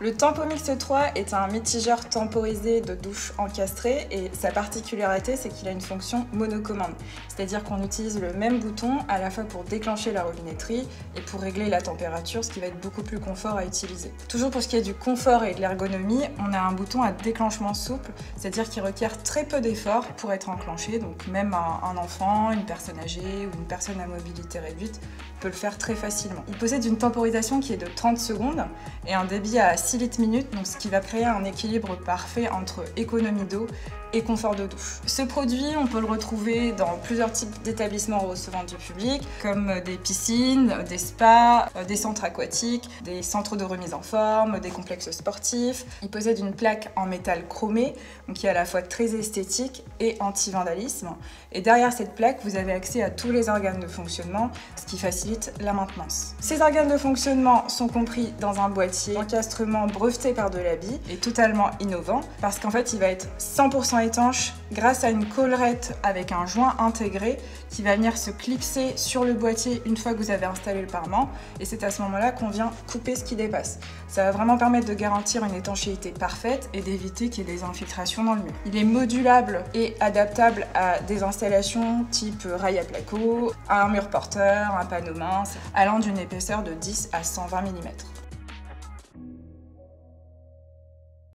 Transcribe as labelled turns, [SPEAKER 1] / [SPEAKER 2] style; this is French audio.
[SPEAKER 1] Le Tempomix 3 est un mitigeur temporisé de douche encastré et sa particularité c'est qu'il a une fonction monocommande. C'est-à-dire qu'on utilise le même bouton à la fois pour déclencher la robinetterie et pour régler la température, ce qui va être beaucoup plus confort à utiliser. Toujours pour ce qui est du confort et de l'ergonomie, on a un bouton à déclenchement souple, c'est-à-dire qu'il requiert très peu d'efforts pour être enclenché, donc même un enfant, une personne âgée ou une personne à mobilité réduite peut le faire très facilement. Il possède une temporisation qui est de 30 secondes et un débit à 6 litres minutes, donc ce qui va créer un équilibre parfait entre économie d'eau et confort de douche. Ce produit, on peut le retrouver dans plusieurs types d'établissements recevant du public, comme des piscines, des spas, des centres aquatiques, des centres de remise en forme, des complexes sportifs. Il possède une plaque en métal chromé, donc qui est à la fois très esthétique et anti-vandalisme. Et derrière cette plaque, vous avez accès à tous les organes de fonctionnement, ce qui facilite la maintenance. Ces organes de fonctionnement sont compris dans un boîtier d'encastrement breveté par Delaby et totalement innovant, parce qu'en fait, il va être 100% étanche grâce à une collerette avec un joint intégré qui va venir se clipser sur le boîtier une fois que vous avez installé le parement, et c'est à ce moment-là qu'on vient couper ce qui dépasse. Ça va vraiment permettre de garantir une étanchéité parfaite et d'éviter qu'il y ait des infiltrations dans le mur. Il est modulable et adaptable à des installations type rail à placo, à un mur porteur, un panneau mince, allant d'une épaisseur de 10 à 120 mm.